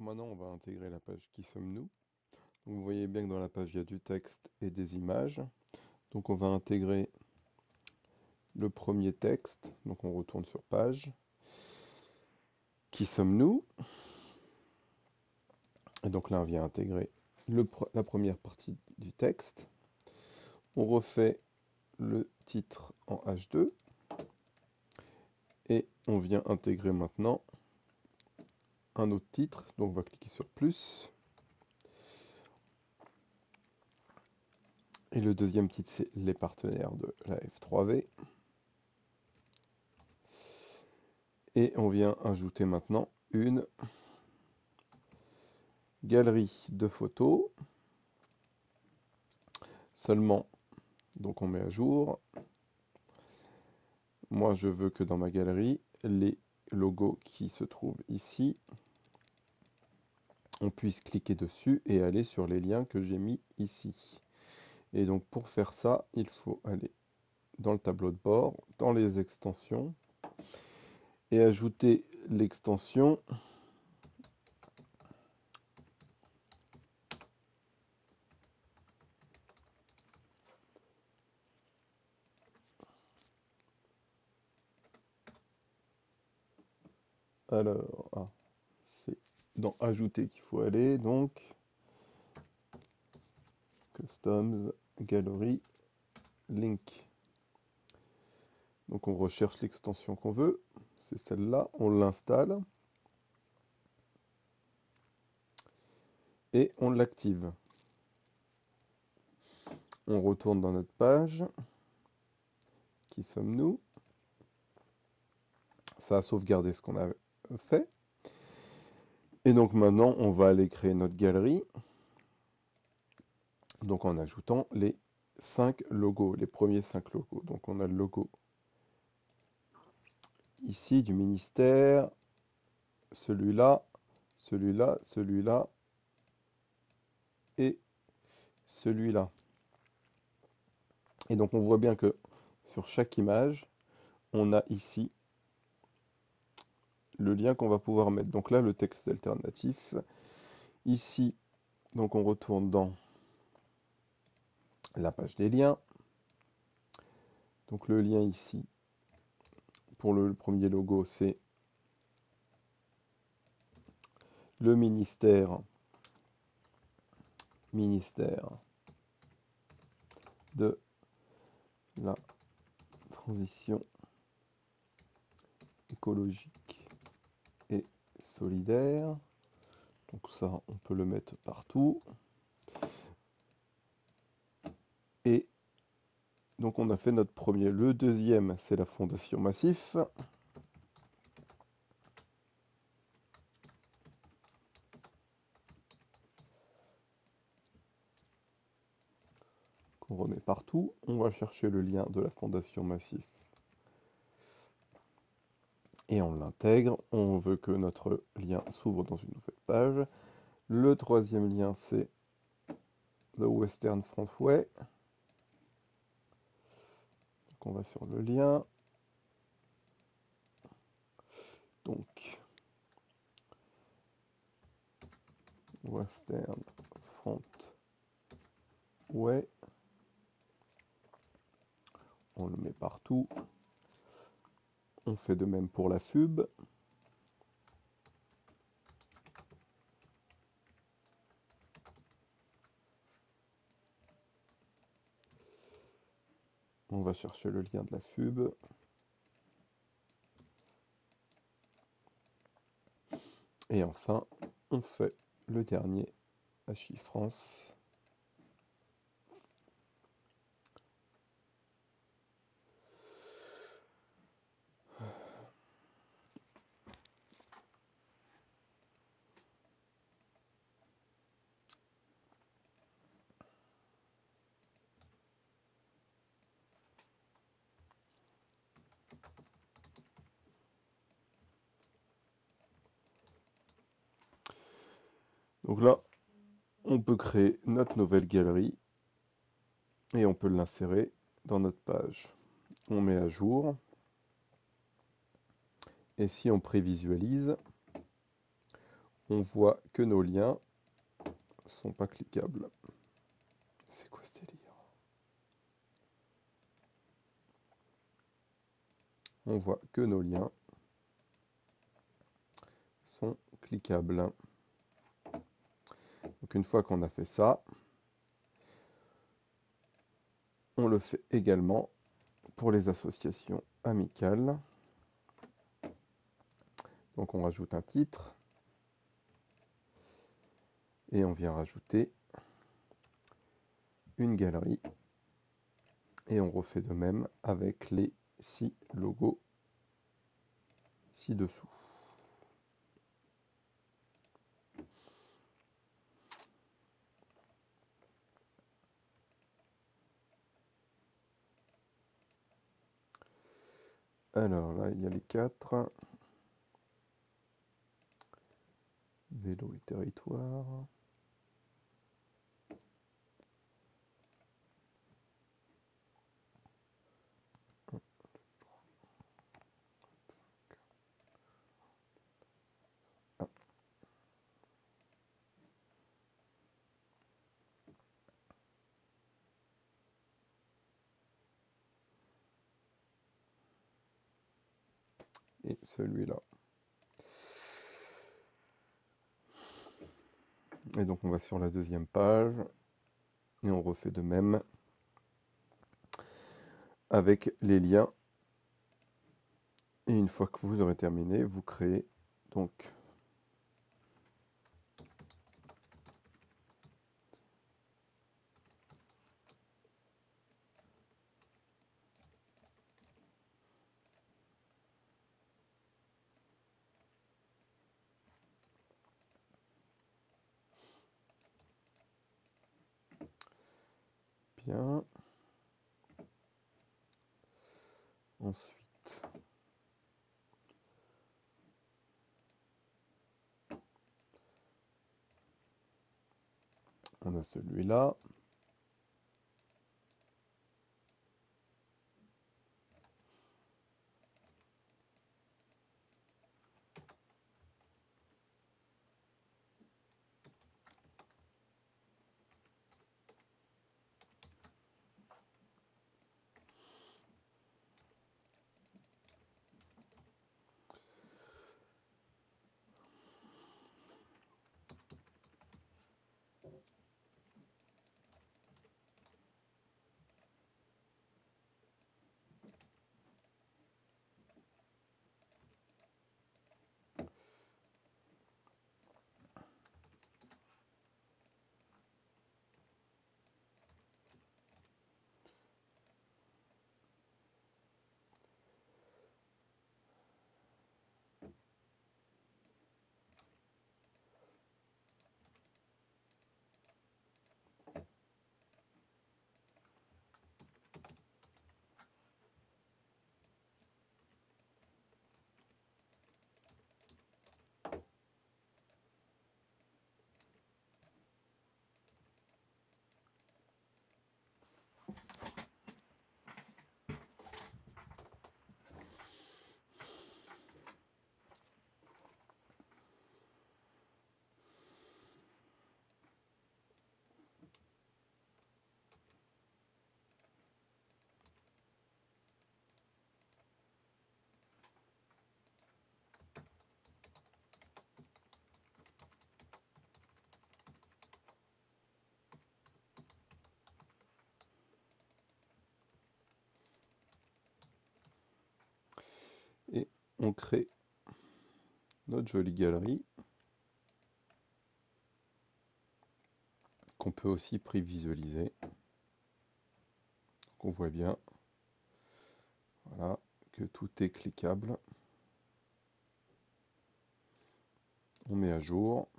maintenant, on va intégrer la page Qui sommes-nous? Donc, vous voyez bien que dans la page, il y a du texte et des images. Donc on va intégrer le premier texte. Donc on retourne sur page. Qui sommes-nous? Et donc là, on vient intégrer la première partie du texte. On refait le titre en H2. Et on vient intégrer maintenant un autre titre. Donc on va cliquer sur plus. Et le deuxième titre, c'est les partenaires de la F3V. Et on vient ajouter maintenant une galerie de photos. Seulement, donc on met à jour. Moi, je veux que dans ma galerie, les logos qui se trouvent ici, on puisse cliquer dessus et aller sur les liens que j'ai mis ici. Et donc pour faire ça, il faut aller dans le tableau de bord, dans les extensions, et ajouter l'extension alors, c'est dans ajouter qu'il faut aller, donc customs, gallery, link. Donc on recherche l'extension qu'on veut, c'est celle-là, on l'installe et on l'active. On retourne dans notre page. Qui sommes-nous? Ça a sauvegardé ce qu'on a fait. Et donc maintenant, on va aller créer notre galerie. Donc en ajoutant les 5 logos, les premiers 5 logos. Donc on a le logo ici du ministère, celui-là, celui-là, celui-là et celui-là. Et donc on voit bien que sur chaque image, on a ici le lien qu'on va pouvoir mettre. Donc là, le texte alternatif. Ici, donc on retourne dans la page des liens. Donc le lien ici, pour le premier logo, c'est le ministère de la transition écologique et solidaire. Donc ça, on peut le mettre partout. Et donc on a fait notre premier. Le deuxième, c'est la fondation Massif. Qu'on remet partout. On va chercher le lien de la fondation Massif. Et on l'intègre. On veut que notre lien s'ouvre dans une nouvelle page. Le troisième lien, c'est The Western Frontway. Donc on va sur le lien. Donc, Western Frontway. On le met partout. On fait de même pour la FUB. On va chercher le lien de la FUB. Et enfin, on fait le dernier, HI France. Donc là, on peut créer notre nouvelle galerie et on peut l'insérer dans notre page. On met à jour. Et si on prévisualise, on voit que nos liens sont pas cliquables. C'est quoi ce délire? On voit que nos liens sont cliquables. Donc une fois qu'on a fait ça, on le fait également pour les associations amicales. Donc on rajoute un titre et on vient rajouter une galerie et on refait de même avec les 6 logos ci-dessous. Alors là, il y a les 4. Vélo et territoire. Ah. Et celui-là. Et donc on va sur la deuxième page et on refait de même avec les liens. Et une fois que vous aurez terminé, vous créez donc bien. Ensuite, on a celui-là. Et on crée notre jolie galerie qu'on peut aussi prévisualiser. On voit bien, voilà, que tout est cliquable. On met à jour.